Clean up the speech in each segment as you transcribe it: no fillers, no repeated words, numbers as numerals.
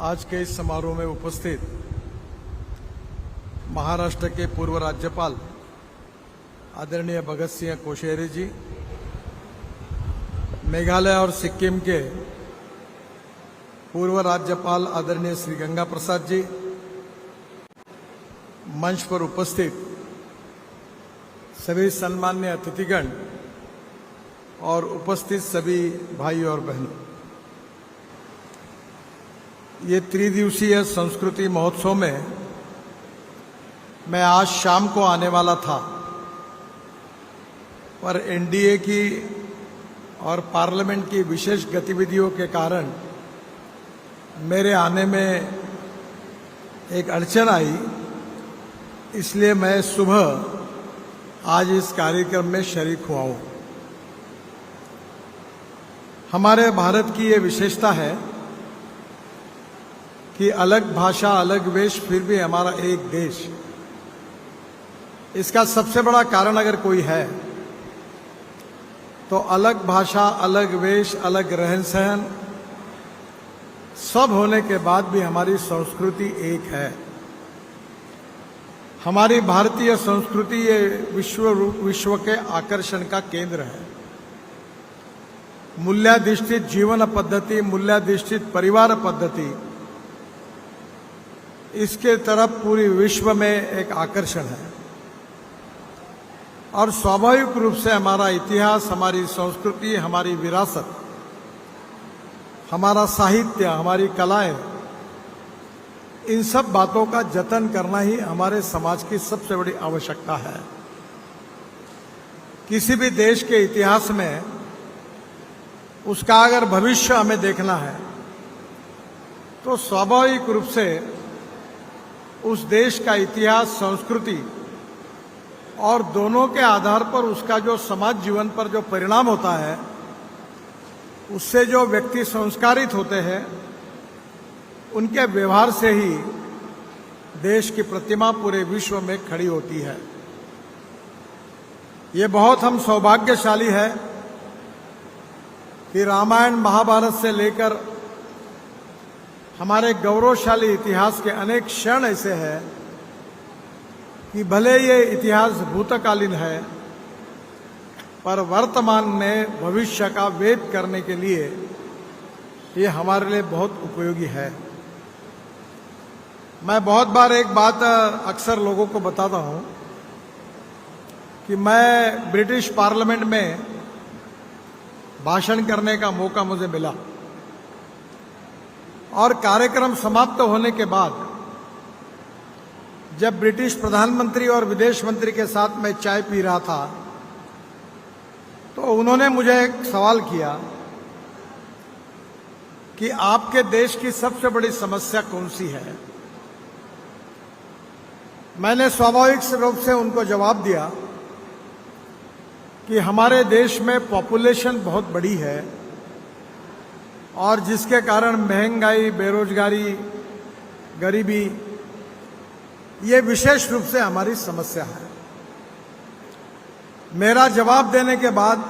आज के इस समारोह में उपस्थित महाराष्ट्र के पूर्व राज्यपाल आदरणीय भगत सिंह कोश्यारी जी, मेघालय और सिक्किम के पूर्व राज्यपाल आदरणीय श्री गंगा प्रसाद जी, मंच पर उपस्थित सभी सम्मान्य अतिथिगण और उपस्थित सभी भाई और बहनों, ये त्रिदिवसीय संस्कृति महोत्सव में मैं आज शाम को आने वाला था, पर एनडीए की और पार्लियामेंट की विशेष गतिविधियों के कारण मेरे आने में एक अड़चन आई, इसलिए मैं सुबह आज इस कार्यक्रम में शरीक हुआ हूं। हमारे भारत की ये विशेषता है कि अलग भाषा, अलग वेश, फिर भी हमारा एक देश। इसका सबसे बड़ा कारण अगर कोई है तो अलग भाषा, अलग वेश, अलग रहन सहन सब होने के बाद भी हमारी संस्कृति एक है। हमारी भारतीय संस्कृति ये विश्व के आकर्षण का केंद्र है। मूल्याधिष्ठित जीवन पद्धति, मूल्याधिष्ठित परिवार पद्धति, इसके तरफ पूरी विश्व में एक आकर्षण है और स्वाभाविक रूप से हमारा इतिहास, हमारी संस्कृति, हमारी विरासत, हमारा साहित्य, हमारी कलाएं, इन सब बातों का जतन करना ही हमारे समाज की सबसे बड़ी आवश्यकता है। किसी भी देश के इतिहास में उसका अगर भविष्य हमें देखना है तो स्वाभाविक रूप से उस देश का इतिहास, संस्कृति और दोनों के आधार पर उसका जो समाज जीवन पर जो परिणाम होता है, उससे जो व्यक्ति संस्कारित होते हैं, उनके व्यवहार से ही देश की प्रतिमा पूरे विश्व में खड़ी होती है। ये बहुत हम सौभाग्यशाली है कि रामायण, महाभारत से लेकर हमारे गौरवशाली इतिहास के अनेक क्षण ऐसे हैं कि भले ये इतिहास भूतकालीन है, पर वर्तमान में भविष्य का वेद करने के लिए ये हमारे लिए बहुत उपयोगी है। मैं बहुत बार एक बात अक्सर लोगों को बताता हूं कि मैं ब्रिटिश पार्लियामेंट में भाषण करने का मौका मुझे मिला और कार्यक्रम समाप्त होने के बाद जब ब्रिटिश प्रधानमंत्री और विदेश मंत्री के साथ मैं चाय पी रहा था तो उन्होंने मुझे एक सवाल किया कि आपके देश की सबसे बड़ी समस्या कौन सी है। मैंने स्वाभाविक रूप से उनको जवाब दिया कि हमारे देश में पॉपुलेशन बहुत बड़ी है और जिसके कारण महंगाई, बेरोजगारी, गरीबी, ये विशेष रूप से हमारी समस्या है। मेरा जवाब देने के बाद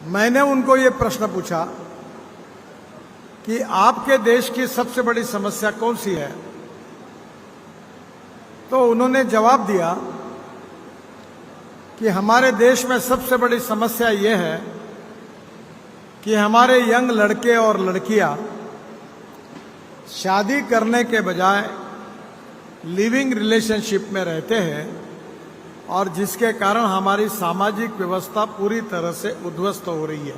मैंने उनको ये प्रश्न पूछा कि आपके देश की सबसे बड़ी समस्या कौन सी है, तो उन्होंने जवाब दिया कि हमारे देश में सबसे बड़ी समस्या ये है कि हमारे यंग लड़के और लड़कियां शादी करने के बजाय लिविंग रिलेशनशिप में रहते हैं और जिसके कारण हमारी सामाजिक व्यवस्था पूरी तरह से उद्ध्वस्त हो रही है।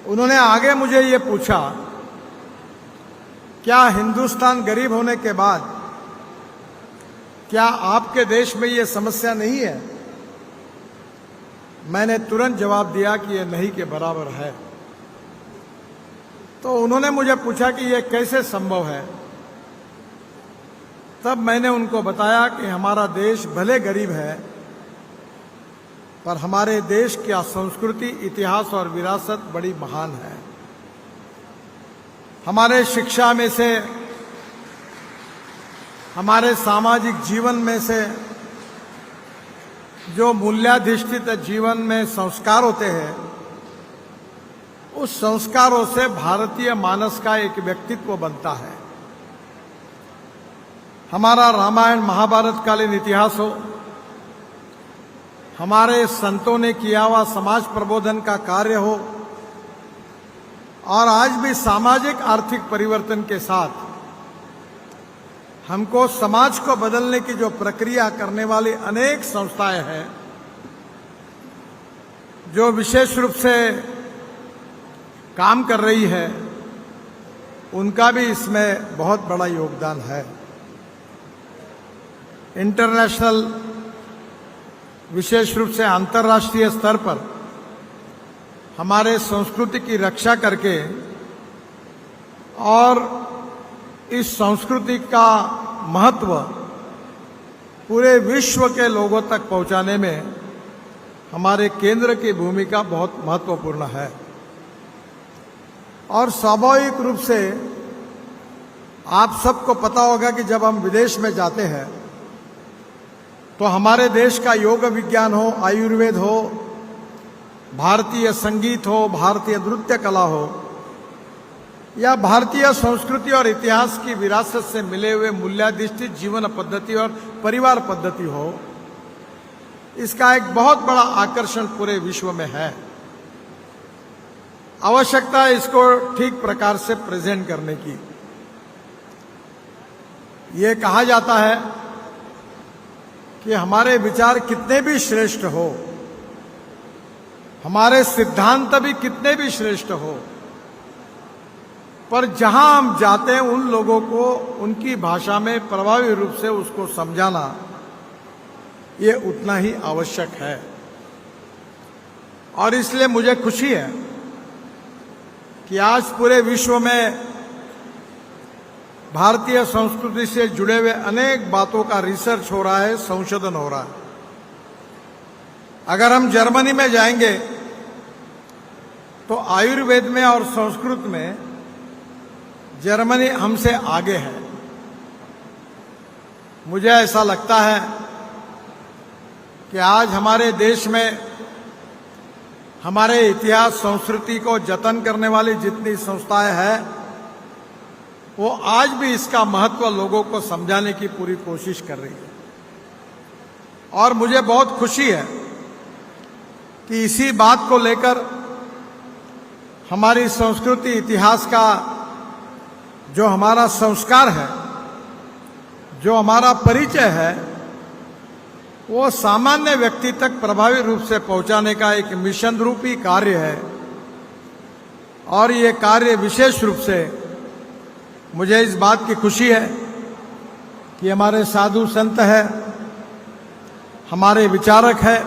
उन्होंने आगे मुझे ये पूछा, क्या हिंदुस्तान गरीब होने के बाद क्या आपके देश में ये समस्या नहीं है? मैंने तुरंत जवाब दिया कि ये नहीं के बराबर है। तो उन्होंने मुझे पूछा कि ये कैसे संभव है। तब मैंने उनको बताया कि हमारा देश भले गरीब है, पर हमारे देश की संस्कृति, इतिहास और विरासत बड़ी महान है। हमारे शिक्षा में से, हमारे सामाजिक जीवन में से जो मूल्याधिष्ठित जीवन में संस्कार होते हैं, उस संस्कारों से भारतीय मानस का एक व्यक्तित्व बनता है। हमारा रामायण महाभारत कालीन इतिहास हो, हमारे संतों ने किया हुआ समाज प्रबोधन का कार्य हो, और आज भी सामाजिक आर्थिक परिवर्तन के साथ हमको समाज को बदलने की जो प्रक्रिया करने वाली अनेक संस्थाएं हैं, जो विशेष रूप से काम कर रही है, उनका भी इसमें बहुत बड़ा योगदान है। इंटरनेशनल, विशेष रूप से अंतर्राष्ट्रीय स्तर पर हमारे संस्कृति की रक्षा करके और इस संस्कृति का महत्व पूरे विश्व के लोगों तक पहुंचाने में हमारे केंद्र की भूमिका बहुत महत्वपूर्ण है। और स्वाभाविक रूप से आप सबको पता होगा कि जब हम विदेश में जाते हैं तो हमारे देश का योग विज्ञान हो, आयुर्वेद हो, भारतीय संगीत हो, भारतीय नृत्य कला हो, या भारतीय संस्कृति और इतिहास की विरासत से मिले हुए मूल्याधिष्ठित जीवन पद्धति और परिवार पद्धति हो, इसका एक बहुत बड़ा आकर्षण पूरे विश्व में है। आवश्यकता है इसको ठीक प्रकार से प्रेजेंट करने की। ये कहा जाता है कि हमारे विचार कितने भी श्रेष्ठ हो, हमारे सिद्धांत भी कितने भी श्रेष्ठ हो, पर जहां हम जाते हैं उन लोगों को उनकी भाषा में प्रभावी रूप से उसको समझाना ये उतना ही आवश्यक है। और इसलिए मुझे खुशी है कि आज पूरे विश्व में भारतीय संस्कृति से जुड़े हुए अनेक बातों का रिसर्च हो रहा है, संशोधन हो रहा है। अगर हम जर्मनी में जाएंगे तो आयुर्वेद में और संस्कृत में जर्मनी हमसे आगे है। मुझे ऐसा लगता है कि आज हमारे देश में हमारे इतिहास संस्कृति को जतन करने वाली जितनी संस्थाएं हैं, वो आज भी इसका महत्व लोगों को समझाने की पूरी कोशिश कर रही है। और मुझे बहुत खुशी है कि इसी बात को लेकर हमारी संस्कृति इतिहास का जो हमारा संस्कार है, जो हमारा परिचय है, वो सामान्य व्यक्ति तक प्रभावी रूप से पहुंचाने का एक मिशन रूपी कार्य है। और ये कार्य विशेष रूप से मुझे इस बात की खुशी है कि हमारे साधु संत हैं, हमारे विचारक हैं,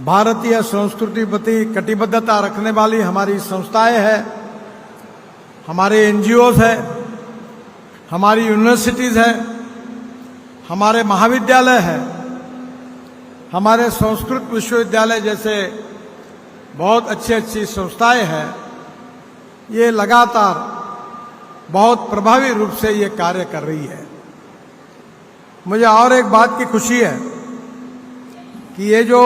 भारतीय संस्कृति प्रति कटिबद्धता रखने वाली हमारी संस्थाएं हैं, हमारे एनजीओज हैं, हमारी यूनिवर्सिटीज हैं, हमारे महाविद्यालय हैं, हमारे संस्कृत विश्वविद्यालय जैसे बहुत अच्छी अच्छी संस्थाएं हैं। ये लगातार बहुत प्रभावी रूप से ये कार्य कर रही है। मुझे और एक बात की खुशी है कि ये जो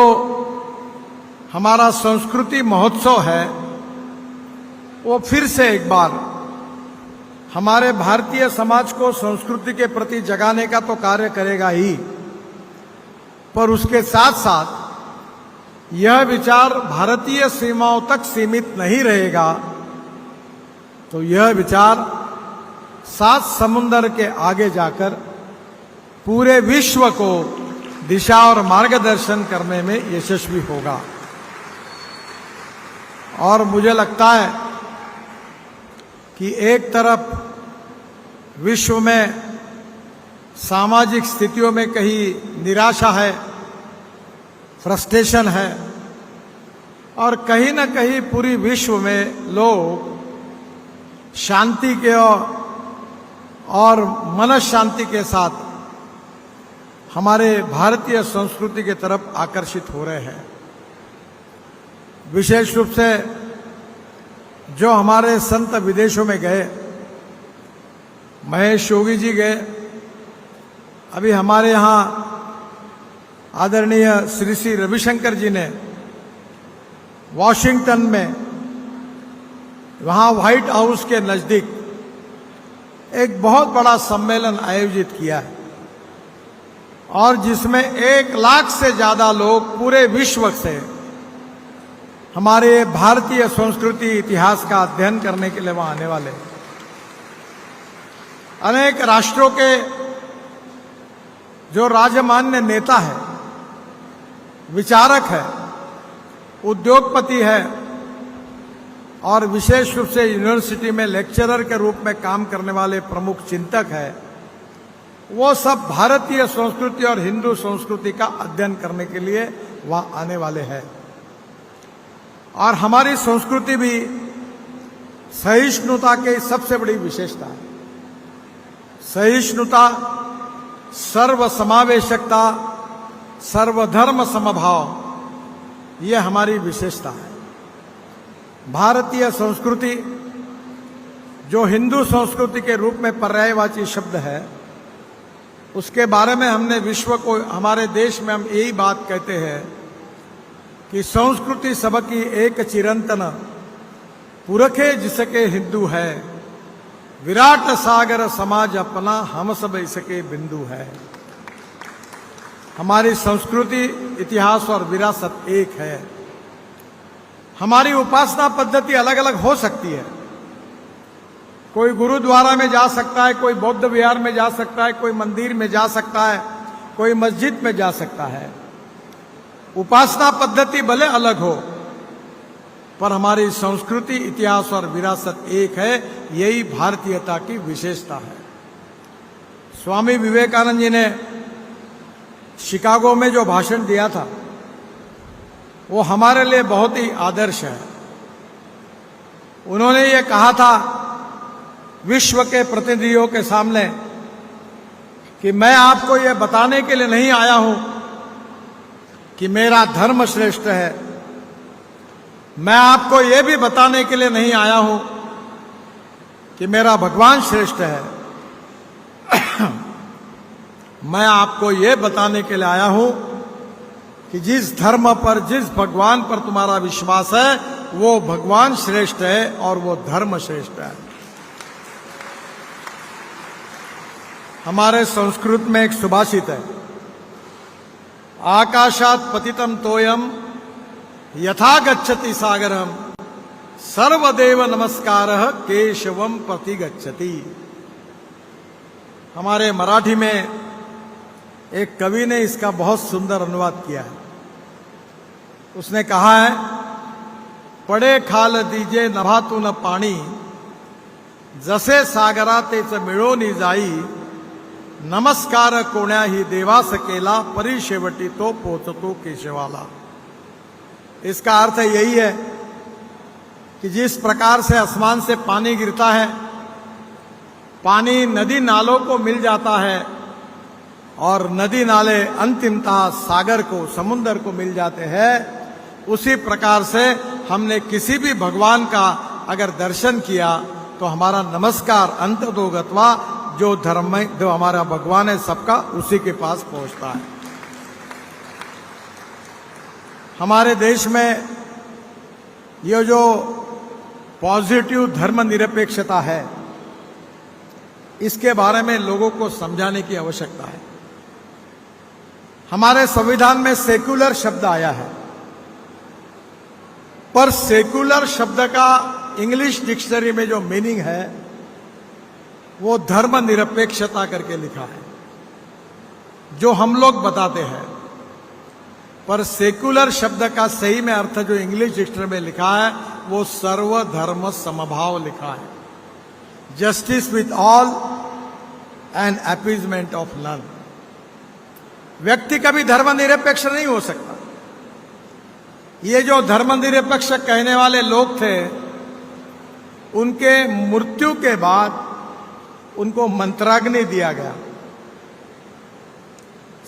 हमारा संस्कृति महोत्सव है, वो फिर से एक बार हमारे भारतीय समाज को संस्कृति के प्रति जगाने का तो कार्य करेगा ही, पर उसके साथ साथ यह विचार भारतीय सीमाओं तक सीमित नहीं रहेगा, तो यह विचार 7 समुंदर के आगे जाकर पूरे विश्व को दिशा और मार्गदर्शन करने में यशस्वी होगा। और मुझे लगता है कि एक तरफ विश्व में सामाजिक स्थितियों में कहीं निराशा है, फ्रस्ट्रेशन है, और कहीं न कहीं पूरी विश्व में लोग शांति के और मन शांति के साथ हमारे भारतीय संस्कृति की तरफ आकर्षित हो रहे हैं। विशेष रूप से जो हमारे संत विदेशों में गए, महेश योगी जी गए, अभी हमारे यहाँ आदरणीय श्री श्री रविशंकर जी ने वॉशिंगटन में वहां व्हाइट हाउस के नजदीक एक बहुत बड़ा सम्मेलन आयोजित किया है और जिसमें 1 लाख से ज्यादा लोग पूरे विश्व से हमारे भारतीय संस्कृति इतिहास का अध्ययन करने के लिए वहां आने वाले हैं। अनेक राष्ट्रों के जो राजमान्य नेता है, विचारक है, उद्योगपति है और विशेष रूप से यूनिवर्सिटी में लेक्चरर के रूप में काम करने वाले प्रमुख चिंतक है, वो सब भारतीय संस्कृति और हिंदू संस्कृति का अध्ययन करने के लिए वहां आने वाले हैं। और हमारी संस्कृति भी सहिष्णुता की सबसे बड़ी विशेषता है। सहिष्णुता, सर्वसमावेशकता, सर्वधर्म समभाव, ये हमारी विशेषता है। भारतीय संस्कृति जो हिंदू संस्कृति के रूप में पर्यायवाची शब्द है, उसके बारे में हमने विश्व को, हमारे देश में हम यही बात कहते हैं कि संस्कृति सबकी एक चिरंतन, पुरखे जिसके हिंदू है, विराट सागर समाज अपना, हम सब इसके बिंदु है। हमारी संस्कृति, इतिहास और विरासत एक है। हमारी उपासना पद्धति अलग अलग हो सकती है। कोई गुरुद्वारा में जा सकता है, कोई बौद्ध विहार में जा सकता है, कोई मंदिर में जा सकता है, कोई मस्जिद में जा सकता है। उपासना पद्धति भले अलग हो, पर हमारी संस्कृति, इतिहास और विरासत एक है। यही भारतीयता की विशेषता है। स्वामी विवेकानंद जी ने शिकागो में जो भाषण दिया था, वो हमारे लिए बहुत ही आदर्श है। उन्होंने ये कहा था विश्व के प्रतिनिधियों के सामने कि मैं आपको ये बताने के लिए नहीं आया हूं कि मेरा धर्म श्रेष्ठ है, मैं आपको यह भी बताने के लिए नहीं आया हूं कि मेरा भगवान श्रेष्ठ है, मैं आपको यह बताने के लिए आया हूं कि जिस धर्म पर, जिस भगवान पर तुम्हारा विश्वास है, वो भगवान श्रेष्ठ है और वो धर्म श्रेष्ठ है। हमारे संस्कृत में एक सुभाषित है, आकाशात पतितम तोयम यथा गच्छति सागरम सर्वदेव नमस्कारः केशवम प्रति गच्छति। हमारे मराठी में एक कवि ने इसका बहुत सुंदर अनुवाद किया है। उसने कहा है, पडे खाल दीजे नभातून पाणी, जसे सागरा तेच मिळोनी जाई, नमस्कार कोण्याही देवास केला, परी शेवटी तो पोचतो केशवाला। इसका अर्थ यही है कि जिस प्रकार से आसमान से पानी गिरता है, पानी नदी नालों को मिल जाता है और नदी नाले अंतिमतः सागर को, समुद्र को मिल जाते हैं, उसी प्रकार से हमने किसी भी भगवान का अगर दर्शन किया तो हमारा नमस्कार अंततोगत्वा जो धर्म में जो हमारा भगवान है सबका, उसी के पास पहुंचता है। हमारे देश में ये जो पॉजिटिव धर्मनिरपेक्षता है, इसके बारे में लोगों को समझाने की आवश्यकता है। हमारे संविधान में सेक्युलर शब्द आया है, पर सेक्युलर शब्द का इंग्लिश डिक्शनरी में जो मीनिंग है वो धर्मनिरपेक्षता करके लिखा है, जो हम लोग बताते हैं। पर सेक्युलर शब्द का सही में अर्थ जो इंग्लिश डिक्शनरी में लिखा है वो सर्वधर्म समभाव लिखा है, justice with all and appeasement of none. व्यक्ति कभी धर्मनिरपेक्ष नहीं हो सकता। ये जो धर्मनिरपेक्ष कहने वाले लोग थे, उनके मृत्यु के बाद उनको मंत्राग्नि दिया गया।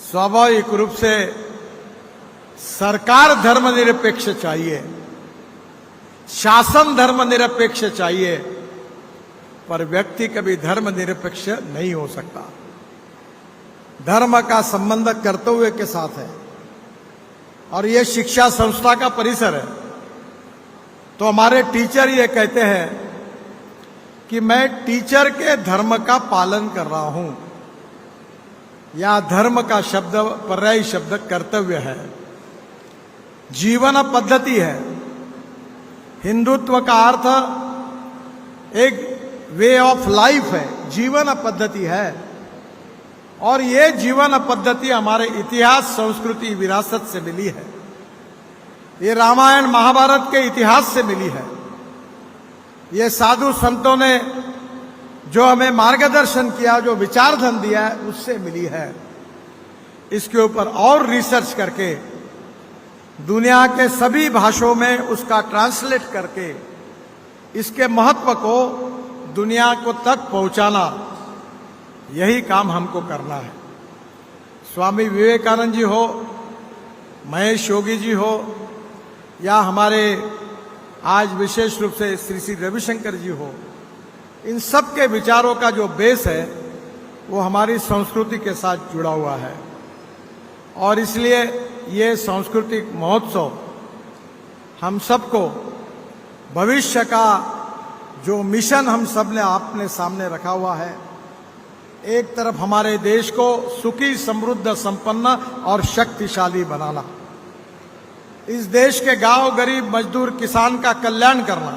स्वाभाविक रूप से सरकार धर्मनिरपेक्ष चाहिए, शासन धर्मनिरपेक्ष चाहिए, पर व्यक्ति कभी धर्मनिरपेक्ष नहीं हो सकता। धर्म का संबंध कर्तव्य के साथ है और यह शिक्षा संस्था का परिसर है। तो हमारे टीचर ये कहते हैं कि मैं टीचर के धर्म का पालन कर रहा हूं, या धर्म का शब्द पर्यायी शब्द कर्तव्य है, जीवन पद्धति है। हिंदुत्व का अर्थ एक वे ऑफ लाइफ है, जीवन पद्धति है। और ये जीवन पद्धति हमारे इतिहास, संस्कृति, विरासत से मिली है। ये रामायण महाभारत के इतिहास से मिली है। ये साधु संतों ने जो हमें मार्गदर्शन किया, जो विचारधन दिया है, उससे मिली है। इसके ऊपर और रिसर्च करके दुनिया के सभी भाषाओं में उसका ट्रांसलेट करके इसके महत्व को दुनिया को तक पहुंचाना, यही काम हमको करना है। स्वामी विवेकानंद जी हो, महेश योगी जी हो, या हमारे आज विशेष रूप से श्री श्री रविशंकर जी हो, इन सब के विचारों का जो बेस है वो हमारी संस्कृति के साथ जुड़ा हुआ है। और इसलिए ये सांस्कृतिक महोत्सव हम सबको भविष्य का जो मिशन हम सब ने अपने सामने रखा हुआ है, एक तरफ हमारे देश को सुखी, समृद्ध, संपन्न और शक्तिशाली बनाना, इस देश के गांव, गरीब, मजदूर, किसान का कल्याण करना,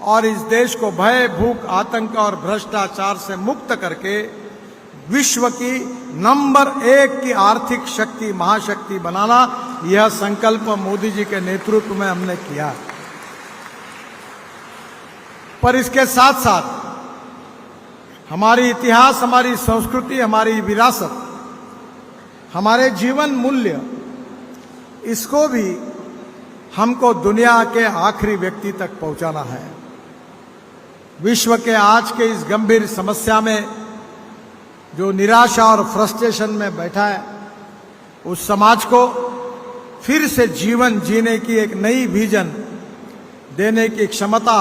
और इस देश को भय, भूख, आतंक और भ्रष्टाचार से मुक्त करके विश्व की नंबर 1 की आर्थिक शक्ति, महाशक्ति बनाना, यह संकल्प मोदी जी के नेतृत्व में हमने किया। पर इसके साथ साथ हमारी इतिहास, हमारी संस्कृति, हमारी विरासत, हमारे जीवन मूल्य, इसको भी हमको दुनिया के आखिरी व्यक्ति तक पहुंचाना है। विश्व के आज के इस गंभीर समस्या में जो निराशा और फ्रस्ट्रेशन में बैठा है, उस समाज को फिर से जीवन जीने की एक नई विजन देने की क्षमता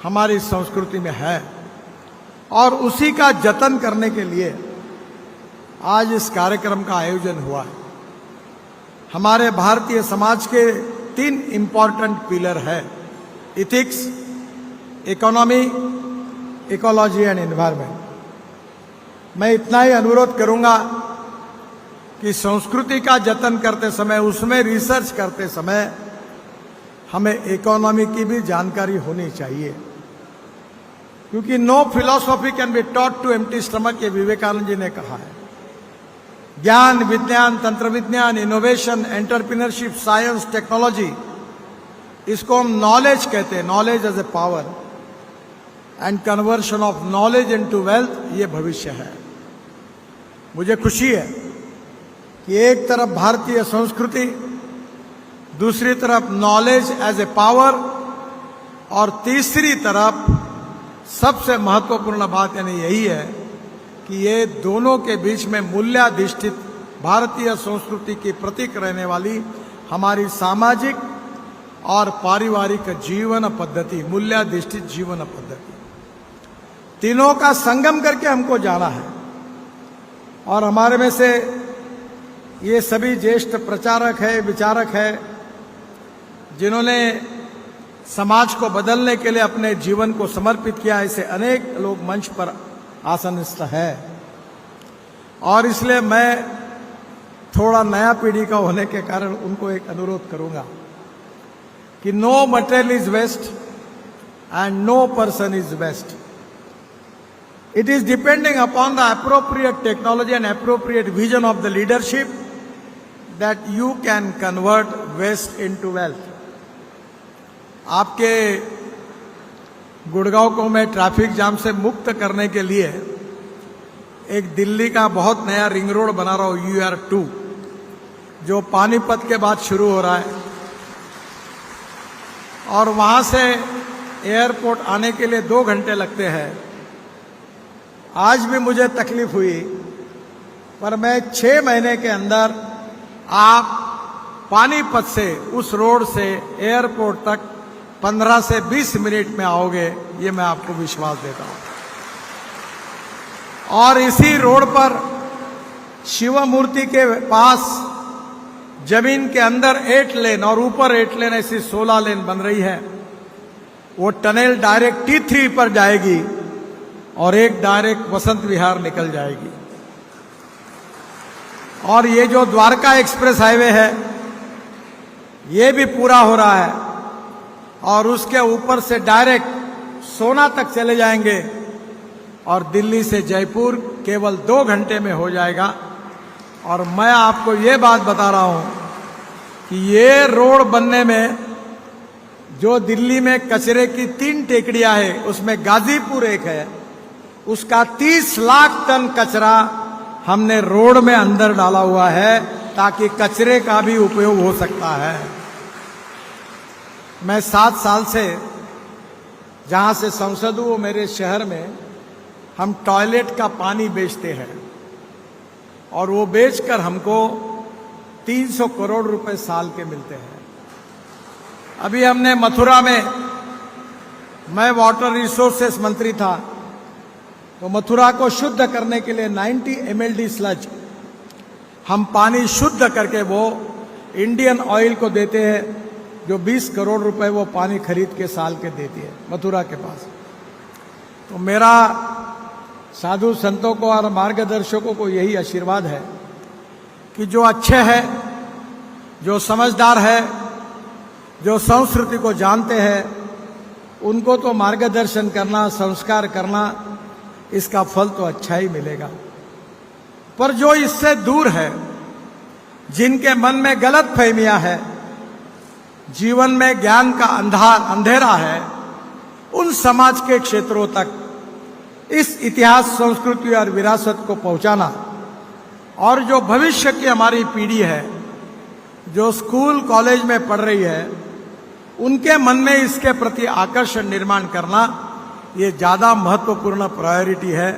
हमारी संस्कृति में है। और उसी का जतन करने के लिए आज इस कार्यक्रम का आयोजन हुआ है। हमारे भारतीय समाज के 3 इंपॉर्टेंट पिलर है: ethics, economy, ecology and environment. मैं इतना ही अनुरोध करूंगा कि संस्कृति का जतन करते समय, उसमें रिसर्च करते समय हमें इकोनॉमी की भी जानकारी होनी चाहिए, क्योंकि no philosophy can be taught to empty stomach, ये विवेकानंद जी ने कहा है। ज्ञान, विज्ञान, तंत्र विज्ञान, इनोवेशन, एंटरप्रेन्योरशिप, साइंस, टेक्नोलॉजी, इसको हम नॉलेज कहते हैं, knowledge as a power, and conversion of knowledge into wealth, ये भविष्य है। मुझे खुशी है कि एक तरफ भारतीय संस्कृति, दूसरी तरफ नॉलेज एज ए पावर, और तीसरी तरफ सबसे महत्वपूर्ण बात यानी यही है कि ये दोनों के बीच में मूल्याधिष्ठित भारतीय संस्कृति की प्रतीक रहने वाली हमारी सामाजिक और पारिवारिक जीवन पद्धति, मूल्याधिष्ठित जीवन पद्धति, तीनों का संगम करके हमको जाना है। और हमारे में से ये सभी ज्येष्ठ प्रचारक है, विचारक है, जिन्होंने समाज को बदलने के लिए अपने जीवन को समर्पित किया, ऐसे अनेक लोग मंच पर आसनस्थ है। और इसलिए मैं थोड़ा नया पीढ़ी का होने के कारण उनको एक अनुरोध करूंगा कि no material is waste and no person is waste. It is depending upon the appropriate technology and appropriate vision of the leadership that you can convert waste into wealth. आपके गुड़गांव को मैं ट्रैफिक जाम से मुक्त करने के लिए एक दिल्ली का बहुत नया रिंग रोड बना रहा हूं, UR2, जो पानीपत के बाद शुरू हो रहा है, और वहां से एयरपोर्ट आने के लिए 2 घंटे लगते हैं। आज भी मुझे तकलीफ हुई, पर मैं 6 महीने के अंदर आप पानीपत से, उस रोड से एयरपोर्ट तक 15 से 20 मिनट में आओगे, ये मैं आपको विश्वास देता हूं। और इसी रोड पर शिव मूर्ति के पास जमीन के अंदर 8 लेन और ऊपर 8 लेन ऐसी 16 लेन बन रही है। वो टनल डायरेक्ट T3 पर जाएगी और एक डायरेक्ट वसंत विहार निकल जाएगी। और ये जो द्वारका एक्सप्रेस हाईवे है ये भी पूरा हो रहा है और उसके ऊपर से डायरेक्ट सोना तक चले जाएंगे और दिल्ली से जयपुर केवल 2 घंटे में हो जाएगा। और मैं आपको ये बात बता रहा हूं कि ये रोड बनने में जो दिल्ली में कचरे की 3 टेकड़ियां है उसमें गाजीपुर एक है, उसका 30 लाख टन कचरा हमने रोड में अंदर डाला हुआ है ताकि कचरे का भी उपयोग हो सकता है। मैं 7 साल से जहां से सांसद हूं मेरे शहर में हम टॉयलेट का पानी बेचते हैं और वो बेचकर हमको 300 करोड़ रुपए साल के मिलते हैं। अभी हमने मथुरा में, मैं वाटर रिसोर्सेस मंत्री था, तो मथुरा को शुद्ध करने के लिए 90 MLD स्लज हम पानी शुद्ध करके वो इंडियन ऑयल को देते हैं, जो 20 करोड़ रुपए वो पानी खरीद के साल के देती है मथुरा के पास। तो मेरा साधु संतों को और मार्गदर्शकों को यही आशीर्वाद है कि जो अच्छे हैं, जो समझदार है, जो संस्कृति को जानते हैं, उनको तो मार्गदर्शन करना, संस्कार करना, इसका फल तो अच्छा ही मिलेगा। पर जो इससे दूर है, जिनके मन में गलत फहमियां है, जीवन में ज्ञान का अंधेरा है, उन समाज के क्षेत्रों तक इस इतिहास, संस्कृति और विरासत को पहुंचाना और जो भविष्य की हमारी पीढ़ी है, जो स्कूल कॉलेज में पढ़ रही है, उनके मन में इसके प्रति आकर्षण निर्माण करना ये ज्यादा महत्वपूर्ण प्रायोरिटी है,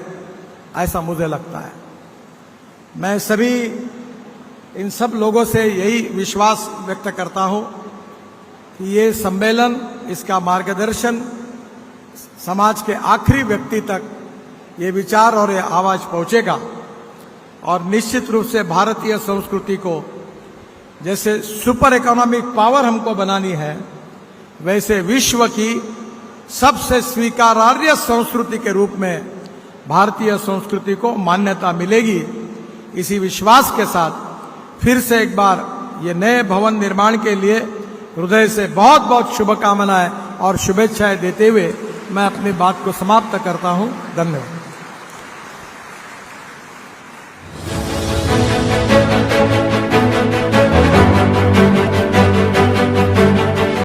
ऐसा मुझे लगता है। मैं सभी इन सब लोगों से यही विश्वास व्यक्त करता हूं कि ये सम्मेलन, इसका मार्गदर्शन समाज के आखिरी व्यक्ति तक ये विचार और ये आवाज पहुंचेगा और निश्चित रूप से भारतीय संस्कृति को जैसे सुपर इकोनॉमिक पावर हमको बनानी है, वैसे विश्व की सबसे स्वीकार्य संस्कृति के रूप में भारतीय संस्कृति को मान्यता मिलेगी। इसी विश्वास के साथ फिर से एक बार ये नए भवन निर्माण के लिए हृदय से बहुत बहुत शुभकामनाएं और शुभेच्छाएं देते हुए मैं अपनी बात को समाप्त करता हूं। धन्यवाद।